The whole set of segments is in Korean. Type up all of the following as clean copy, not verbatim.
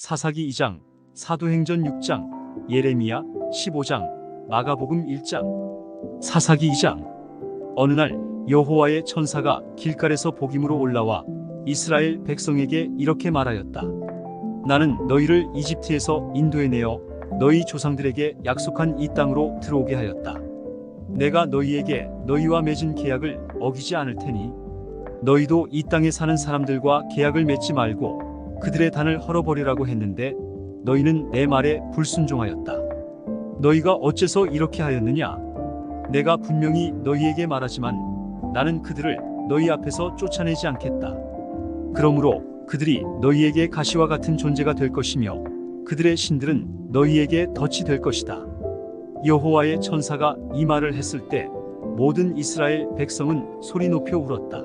사사기 2장, 사도행전 6장, 예레미야 15장, 마가복음 1장, 사사기 2장. 어느 날 여호와의 천사가 길갈에서 복임으로 올라와 이스라엘 백성에게 이렇게 말하였다. 나는 너희를 이집트에서 인도해내어 너희 조상들에게 약속한 이 땅으로 들어오게 하였다. 내가 너희에게 너희와 맺은 계약을 어기지 않을 테니 너희도 이 땅에 사는 사람들과 계약을 맺지 말고 그들의 단을 헐어버리라고 했는데 너희는 내 말에 불순종하였다. 너희가 어째서 이렇게 하였느냐? 내가 분명히 너희에게 말하지만 나는 그들을 너희 앞에서 쫓아내지 않겠다. 그러므로 그들이 너희에게 가시와 같은 존재가 될 것이며 그들의 신들은 너희에게 덫이 될 것이다. 여호와의 천사가 이 말을 했을 때 모든 이스라엘 백성은 소리 높여 울었다.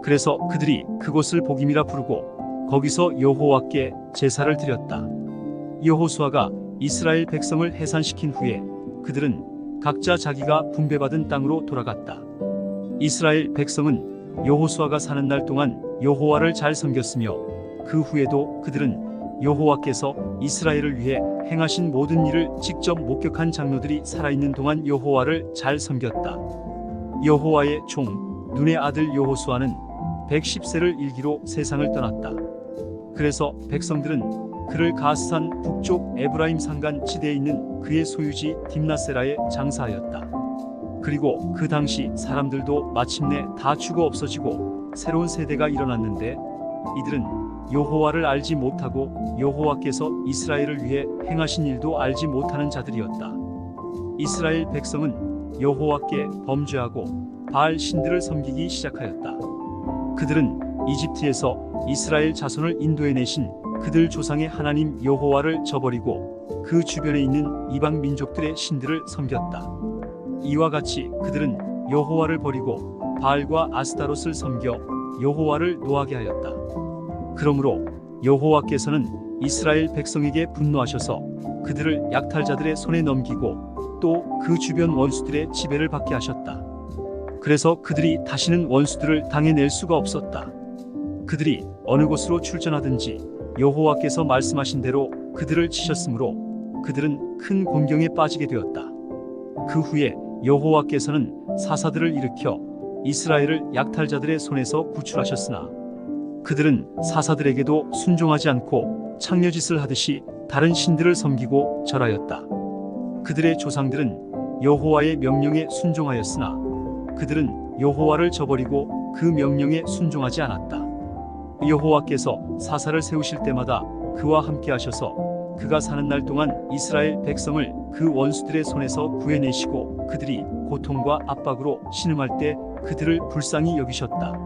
그래서 그들이 그곳을 복임이라 부르고 거기서 여호와께 제사를 드렸다. 여호수아가 이스라엘 백성을 해산시킨 후에 그들은 각자 자기가 분배받은 땅으로 돌아갔다. 이스라엘 백성은 여호수아가 사는 날 동안 여호와를 잘 섬겼으며 그 후에도 그들은 여호와께서 이스라엘을 위해 행하신 모든 일을 직접 목격한 장로들이 살아있는 동안 여호와를 잘 섬겼다. 여호와의 종 눈의 아들 여호수아는 110세를 일기로 세상을 떠났다. 그래서 백성들은 그를 가스산 북쪽 에브라임 산간 지대에 있는 그의 소유지 딥나세라에 장사하였다. 그리고 그 당시 사람들도 마침내 다 죽어 없어지고 새로운 세대가 일어났는데 이들은 여호와를 알지 못하고 여호와께서 이스라엘을 위해 행하신 일도 알지 못하는 자들이었다. 이스라엘 백성은 여호와께 범죄하고 바알 신들을 섬기기 시작하였다. 그들은 이집트에서 이스라엘 자손을 인도해내신 그들 조상의 하나님 여호와를 저버리고 그 주변에 있는 이방 민족들의 신들을 섬겼다. 이와 같이 그들은 여호와를 버리고 바알과 아스타롯을 섬겨 여호와를 노하게 하였다. 그러므로 여호와께서는 이스라엘 백성에게 분노하셔서 그들을 약탈자들의 손에 넘기고 또 그 주변 원수들의 지배를 받게 하셨다. 그래서 그들이 다시는 원수들을 당해낼 수가 없었다. 그들이 어느 곳으로 출전하든지 여호와께서 말씀하신 대로 그들을 치셨으므로 그들은 큰 곤경에 빠지게 되었다. 그 후에 여호와께서는 사사들을 일으켜 이스라엘을 약탈자들의 손에서 구출하셨으나 그들은 사사들에게도 순종하지 않고 창녀짓을 하듯이 다른 신들을 섬기고 절하였다. 그들의 조상들은 여호와의 명령에 순종하였으나 그들은 여호와를 저버리고 그 명령에 순종하지 않았다. 여호와께서 사사를 세우실 때마다 그와 함께 하셔서 그가 사는 날 동안 이스라엘 백성을 그 원수들의 손에서 구해내시고 그들이 고통과 압박으로 신음할 때 그들을 불쌍히 여기셨다.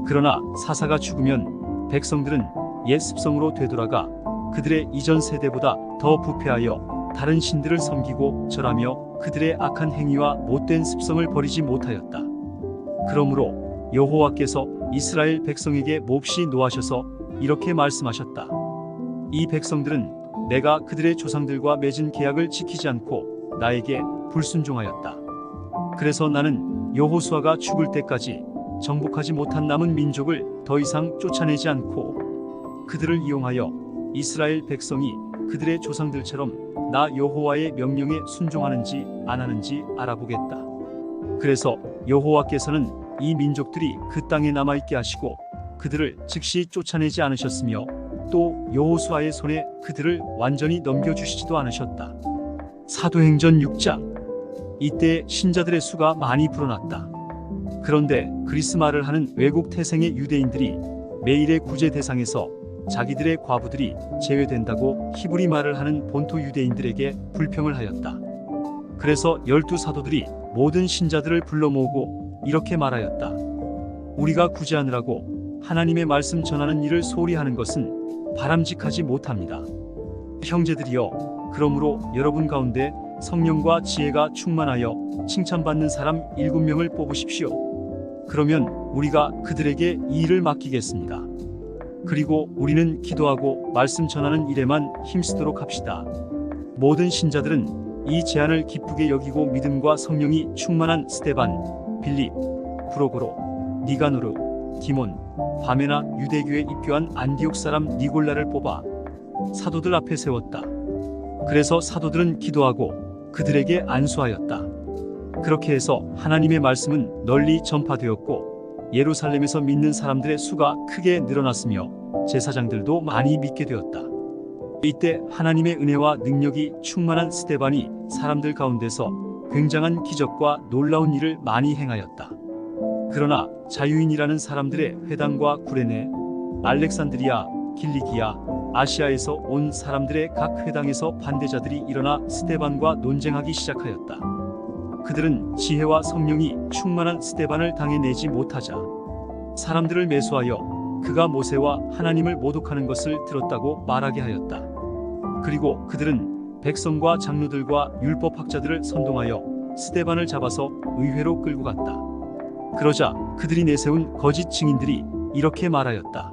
그러나 사사가 죽으면 백성들은 옛 습성으로 되돌아가 그들의 이전 세대보다 더 부패하여 다른 신들을 섬기고 절하며 그들의 악한 행위와 못된 습성을 버리지 못하였다. 그러므로 여호와께서 이스라엘 백성에게 몹시 노하셔서 이렇게 말씀하셨다. 이 백성들은 내가 그들의 조상들과 맺은 계약을 지키지 않고 나에게 불순종하였다. 그래서 나는 여호수아가 죽을 때까지 정복하지 못한 남은 민족을 더 이상 쫓아내지 않고 그들을 이용하여 이스라엘 백성이 그들의 조상들처럼 나 여호와의 명령에 순종하는지 안 하는지 알아보겠다. 그래서 여호와께서는 이 민족들이 그 땅에 남아있게 하시고 그들을 즉시 쫓아내지 않으셨으며 또 여호수아의 손에 그들을 완전히 넘겨주시지도 않으셨다. 사도행전 6장. 이때 신자들의 수가 많이 불어났다. 그런데 그리스 말을 하는 외국 태생의 유대인들이 매일의 구제 대상에서 자기들의 과부들이 제외된다고 히브리 말을 하는 본토 유대인들에게 불평을 하였다. 그래서 12사도들이 모든 신자들을 불러 모으고 이렇게 말하였다. 우리가 구제하느라고 하나님의 말씀 전하는 일을 소홀히 하는 것은 바람직하지 못합니다. 형제들이여, 그러므로 여러분 가운데 성령과 지혜가 충만하여 칭찬받는 사람 7명을 뽑으십시오. 그러면 우리가 그들에게 이 일을 맡기겠습니다. 그리고 우리는 기도하고 말씀 전하는 일에만 힘쓰도록 합시다. 모든 신자들은 이 제안을 기쁘게 여기고 믿음과 성령이 충만한 스데반, 빌립, 프로고로, 니가노르, 디몬, 바메나 유대교에 입교한 안디옥 사람 니골라를 뽑아 사도들 앞에 세웠다. 그래서 사도들은 기도하고 그들에게 안수하였다. 그렇게 해서 하나님의 말씀은 널리 전파되었고 예루살렘에서 믿는 사람들의 수가 크게 늘어났으며 제사장들도 많이 믿게 되었다. 이때 하나님의 은혜와 능력이 충만한 스데반이 사람들 가운데서 굉장한 기적과 놀라운 일을 많이 행하였다. 그러나 자유인이라는 사람들의 회당과 구레네, 알렉산드리아, 길리기아, 아시아에서 온 사람들의 각 회당에서 반대자들이 일어나 스데반과 논쟁하기 시작하였다. 그들은 지혜와 성령이 충만한 스데반을 당해내지 못하자 사람들을 매수하여 그가 모세와 하나님을 모독하는 것을 들었다고 말하게 하였다. 그리고 그들은 백성과 장로들과 율법학자들을 선동하여 스데반을 잡아서 의회로 끌고 갔다. 그러자 그들이 내세운 거짓 증인들이 이렇게 말하였다.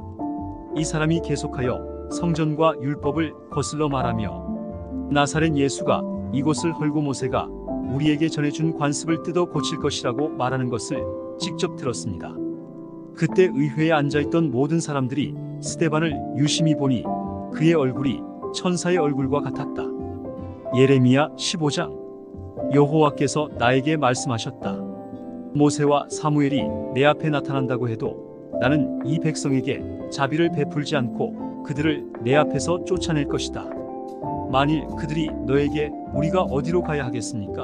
이 사람이 계속하여 성전과 율법을 거슬러 말하며 나사렛 예수가 이곳을 헐고 모세가 우리에게 전해준 관습을 뜯어 고칠 것이라고 말하는 것을 직접 들었습니다. 그때 의회에 앉아있던 모든 사람들이 스데반을 유심히 보니 그의 얼굴이 천사의 얼굴과 같았다. 예레미야 15장. 여호와께서 나에게 말씀하셨다. 모세와 사무엘이 내 앞에 나타난다고 해도 나는 이 백성에게 자비를 베풀지 않고 그들을 내 앞에서 쫓아낼 것이다. 만일 그들이 너에게 우리가 어디로 가야 하겠습니까?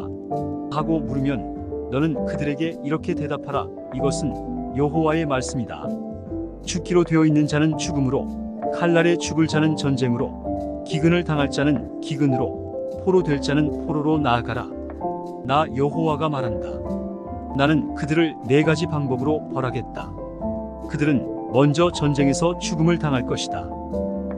하고 물으면 너는 그들에게 이렇게 대답하라. 이것은 여호와의 말씀이다. 죽기로 되어 있는 자는 죽음으로, 칼날에 죽을 자는 전쟁으로, 기근을 당할 자는 기근으로, 포로 될 자는 포로로 나아가라. 나 여호와가 말한다. 나는 그들을 네 가지 방법으로 벌하겠다. 그들은 먼저 전쟁에서 죽음을 당할 것이다.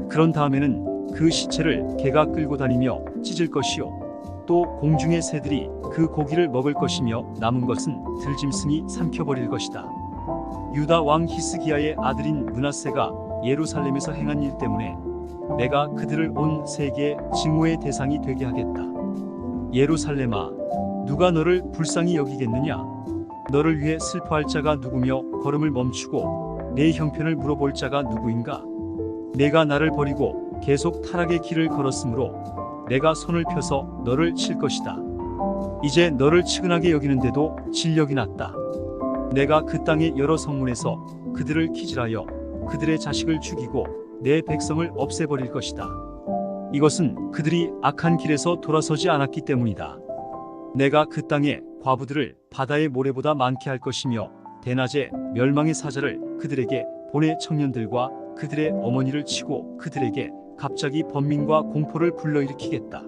그런 다음에는 그 시체를 개가 끌고 다니며 찢을 것이요, 또 공중의 새들이 그 고기를 먹을 것이며 남은 것은 들짐승이 삼켜버릴 것이다. 유다 왕 히스기야의 아들인 므낫세가 예루살렘에서 행한 일 때문에 내가 그들을 온 세계의 증오의 대상이 되게 하겠다. 예루살렘아, 누가 너를 불쌍히 여기겠느냐? 너를 위해 슬퍼할 자가 누구며 걸음을 멈추고 내 형편을 물어볼 자가 누구인가? 내가 나를 버리고 계속 타락의 길을 걸었으므로 내가 손을 펴서 너를 칠 것이다. 이제 너를 측은하게 여기는데도 진력이 났다. 내가 그 땅의 여러 성문에서 그들을 키질하여 그들의 자식을 죽이고 내 백성을 없애버릴 것이다. 이것은 그들이 악한 길에서 돌아서지 않았기 때문이다. 내가 그 땅의 과부들을 바다의 모래보다 많게 할 것이며 대낮에 멸망의 사자를 그들에게 보내 청년들과 그들의 어머니를 치고 그들에게 갑자기 번민과 공포를 불러일으키겠다.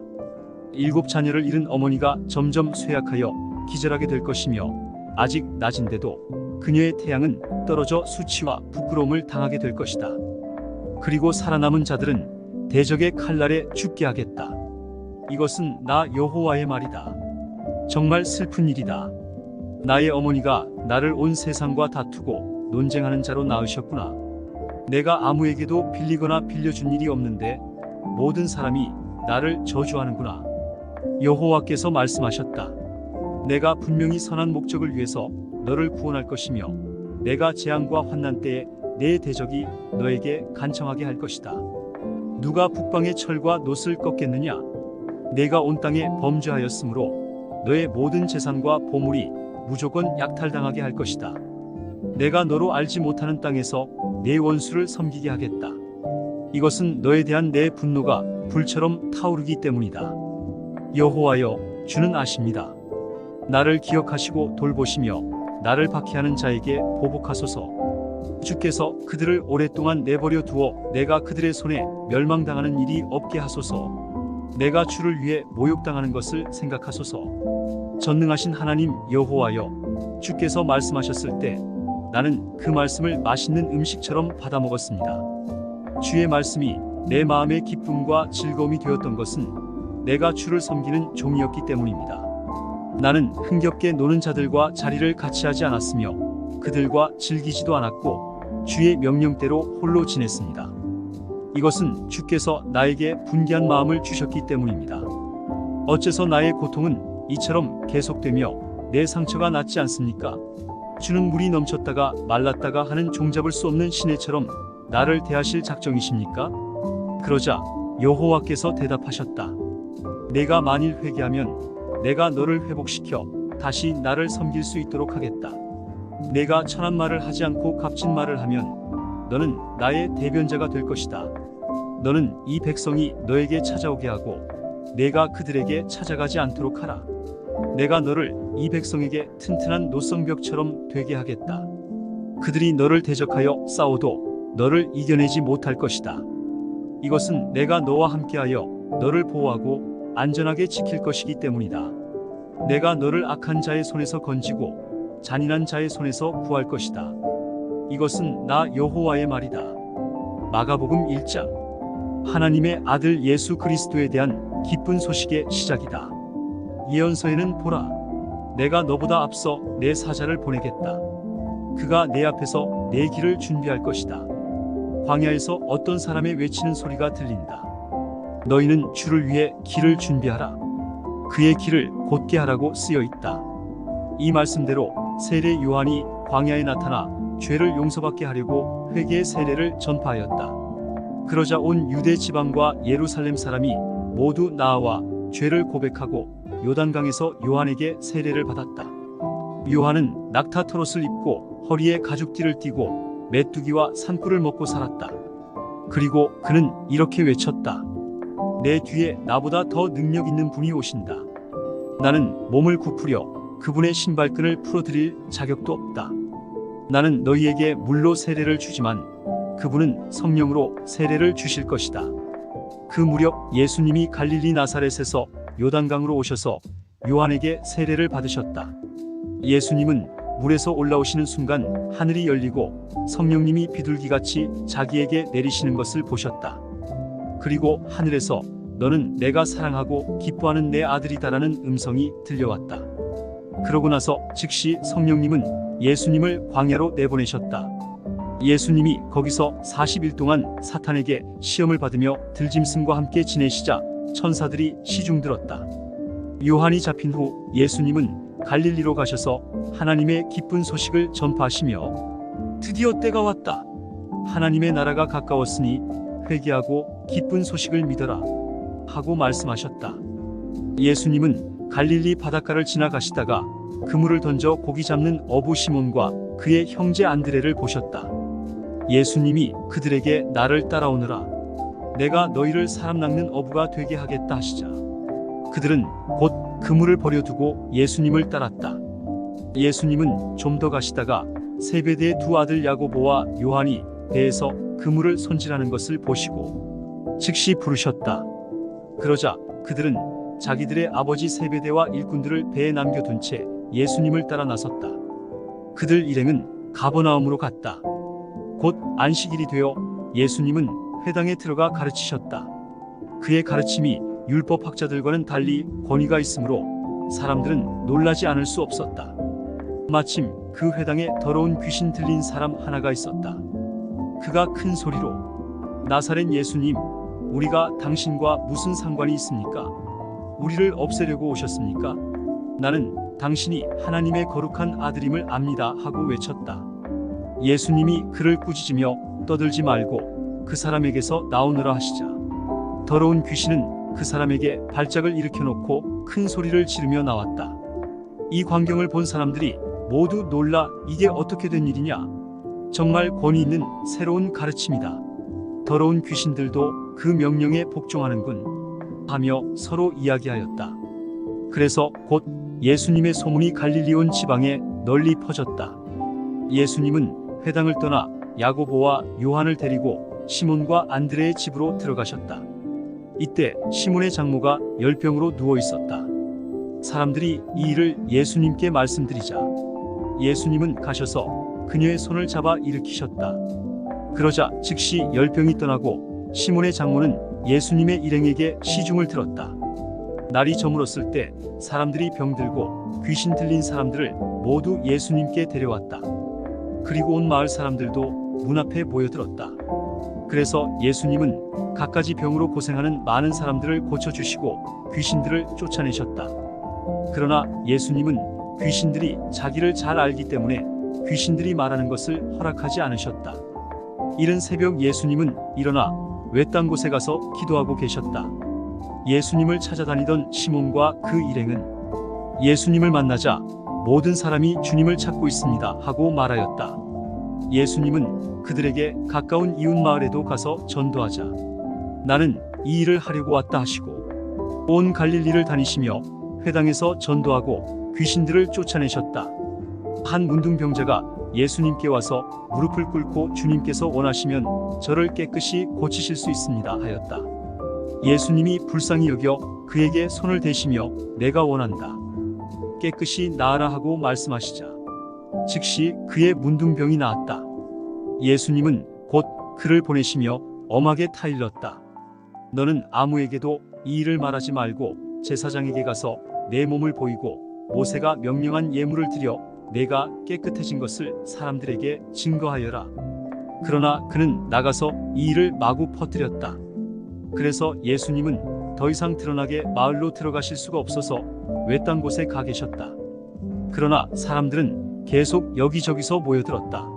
7 자녀를 잃은 어머니가 점점 쇠약하여 기절하게 될 것이며 아직 낮인데도 그녀의 태양은 떨어져 수치와 부끄러움을 당하게 될 것이다. 그리고 살아남은 자들은 대적의 칼날에 죽게 하겠다. 이것은 나 여호와의 말이다. 정말 슬픈 일이다. 나의 어머니가 나를 온 세상과 다투고 논쟁하는 자로 낳으셨구나. 내가 아무에게도 빌리거나 빌려준 일이 없는데 모든 사람이 나를 저주하는구나. 여호와께서 말씀하셨다. 내가 분명히 선한 목적을 위해서 너를 구원할 것이며 내가 재앙과 환난 때에 내 대적이 너에게 간청하게 할 것이다. 누가 북방의 철과 놋을 꺾겠느냐? 내가 온 땅에 범죄하였으므로 너의 모든 재산과 보물이 무조건 약탈당하게 할 것이다. 내가 너로 알지 못하는 땅에서 내 원수를 섬기게 하겠다. 이것은 너에 대한 내 분노가 불처럼 타오르기 때문이다. 여호와여, 주는 아십니다. 나를 기억하시고 돌보시며 나를 박해하는 자에게 보복하소서. 주께서 그들을 오랫동안 내버려 두어 내가 그들의 손에 멸망당하는 일이 없게 하소서. 내가 주를 위해 모욕당하는 것을 생각하소서. 전능하신 하나님 여호와여, 주께서 말씀하셨을 때 나는 그 말씀을 맛있는 음식처럼 받아 먹었습니다. 주의 말씀이 내 마음의 기쁨과 즐거움이 되었던 것은 내가 주를 섬기는 종이었기 때문입니다. 나는 흥겹게 노는 자들과 자리를 같이 하지 않았으며 그들과 즐기지도 않았고 주의 명령대로 홀로 지냈습니다. 이것은 주께서 나에게 분개한 마음을 주셨기 때문입니다. 어째서 나의 고통은 이처럼 계속되며 내 상처가 낫지 않습니까? 주는 물이 넘쳤다가 말랐다가 하는 종잡을 수 없는 시내처럼 나를 대하실 작정이십니까? 그러자 여호와께서 대답하셨다. 내가 만일 회개하면 내가 너를 회복시켜 다시 나를 섬길 수 있도록 하겠다. 내가 천한 말을 하지 않고 값진 말을 하면 너는 나의 대변자가 될 것이다. 너는 이 백성이 너에게 찾아오게 하고 내가 그들에게 찾아가지 않도록 하라. 내가 너를 이 백성에게 튼튼한 노성벽처럼 되게 하겠다. 그들이 너를 대적하여 싸워도 너를 이겨내지 못할 것이다. 이것은 내가 너와 함께하여 너를 보호하고 안전하게 지킬 것이기 때문이다. 내가 너를 악한 자의 손에서 건지고 잔인한 자의 손에서 구할 것이다. 이것은 나 여호와의 말이다. 마가복음 1장. 하나님의 아들 예수 그리스도에 대한 기쁜 소식의 시작이다. 예언서에는 보라, 내가 너보다 앞서 내 사자를 보내겠다. 그가 내 앞에서 내 길을 준비할 것이다. 광야에서 어떤 사람의 외치는 소리가 들린다. 너희는 주를 위해 길을 준비하라. 그의 길을 곧게 하라고 쓰여 있다. 이 말씀대로 세례 요한이 광야에 나타나 죄를 용서받게 하려고 회개의 세례를 전파하였다. 그러자 온 유대 지방과 예루살렘 사람이 모두 나와 죄를 고백하고 요단강에서 요한에게 세례를 받았다. 요한은 낙타 털옷을 입고 허리에 가죽띠를 띠고 메뚜기와 산꿀을 먹고 살았다. 그리고 그는 이렇게 외쳤다. 내 뒤에 나보다 더 능력 있는 분이 오신다. 나는 몸을 굽으려 그분의 신발끈을 풀어드릴 자격도 없다. 나는 너희에게 물로 세례를 주지만 그분은 성령으로 세례를 주실 것이다. 그 무렵 예수님이 갈릴리 나사렛에서 요단강으로 오셔서 요한에게 세례를 받으셨다. 예수님은 물에서 올라오시는 순간 하늘이 열리고 성령님이 비둘기같이 자기에게 내리시는 것을 보셨다. 그리고 하늘에서 너는 내가 사랑하고 기뻐하는 내 아들이다라는 음성이 들려왔다. 그러고 나서 즉시 성령님은 예수님을 광야로 내보내셨다. 예수님이 거기서 40일 동안 사탄에게 시험을 받으며 들짐승과 함께 지내시자 천사들이 시중들었다. 요한이 잡힌 후 예수님은 갈릴리로 가셔서 하나님의 기쁜 소식을 전파하시며 드디어 때가 왔다. 하나님의 나라가 가까웠으니 회개하고 기쁜 소식을 믿어라 하고 말씀하셨다. 예수님은 갈릴리 바닷가를 지나가시다가 그물을 던져 고기 잡는 어부 시몬과 그의 형제 안드레를 보셨다. 예수님이 그들에게 나를 따라오너라. 내가 너희를 사람 낚는 어부가 되게 하겠다 하시자 그들은 곧 그물을 버려두고 예수님을 따랐다. 예수님은 좀 더 가시다가 세베대의 두 아들 야고보와 요한이 배에서 그물을 손질하는 것을 보시고 즉시 부르셨다. 그러자 그들은 자기들의 아버지 세베대와 일꾼들을 배에 남겨둔 채 예수님을 따라 나섰다. 그들 일행은 가버나움으로 갔다. 곧 안식일이 되어 예수님은 회당에 들어가 가르치셨다. 그의 가르침이 율법학자들과는 달리 권위가 있으므로 사람들은 놀라지 않을 수 없었다. 마침 그 회당에 더러운 귀신 들린 사람 하나가 있었다. 그가 큰 소리로 나사렛 예수님, 우리가 당신과 무슨 상관이 있습니까? 우리를 없애려고 오셨습니까? 나는 당신이 하나님의 거룩한 아들임을 압니다 하고 외쳤다. 예수님이 그를 꾸짖으며 떠들지 말고 그 사람에게서 나오너라 하시자 더러운 귀신은 그 사람에게 발작을 일으켜 놓고 큰 소리를 지르며 나왔다. 이 광경을 본 사람들이 모두 놀라 이게 어떻게 된 일이냐? 정말 권위 있는 새로운 가르침이다. 더러운 귀신들도 그 명령에 복종하는군 하며 서로 이야기하였다. 그래서 곧 예수님의 소문이 갈릴리 온 지방에 널리 퍼졌다. 예수님은 회당을 떠나 야고보와 요한을 데리고 시몬과 안드레의 집으로 들어가셨다. 이때 시몬의 장모가 열병으로 누워 있었다. 사람들이 이 일을 예수님께 말씀드리자 예수님은 가셔서 그녀의 손을 잡아 일으키셨다. 그러자 즉시 열병이 떠나고 시몬의 장모는 예수님의 일행에게 시중을 들었다. 날이 저물었을 때 사람들이 병들고 귀신 들린 사람들을 모두 예수님께 데려왔다. 그리고 온 마을 사람들도 문 앞에 모여들었다. 그래서 예수님은 갖가지 병으로 고생하는 많은 사람들을 고쳐주시고 귀신들을 쫓아내셨다. 그러나 예수님은 귀신들이 자기를 잘 알기 때문에 귀신들이 말하는 것을 허락하지 않으셨다. 이른 새벽 예수님은 일어나 외딴 곳에 가서 기도하고 계셨다. 예수님을 찾아다니던 시몬과 그 일행은 예수님을 만나자 모든 사람이 주님을 찾고 있습니다 하고 말하였다. 예수님은 그들에게 가까운 이웃 마을에도 가서 전도하자 나는 이 일을 하려고 왔다 하시고 온 갈릴리를 다니시며 회당에서 전도하고 귀신들을 쫓아내셨다. 한 문둥병자가 예수님께 와서 무릎을 꿇고 주님께서 원하시면 저를 깨끗이 고치실 수 있습니다 하였다. 예수님이 불쌍히 여겨 그에게 손을 대시며 내가 원한다. 깨끗이 나으라 하고 말씀하시자 즉시 그의 문둥병이 나았다. 예수님은 곧 그를 보내시며 엄하게 타일렀다. 너는 아무에게도 이 일을 말하지 말고 제사장에게 가서 내 몸을 보이고 모세가 명령한 예물을 드려 내가 깨끗해진 것을 사람들에게 증거하여라. 그러나 그는 나가서 이 일을 마구 퍼뜨렸다. 그래서 예수님은 더 이상 드러나게 마을로 들어가실 수가 없어서 외딴 곳에 가 계셨다. 그러나 사람들은 계속 여기저기서 모여들었다.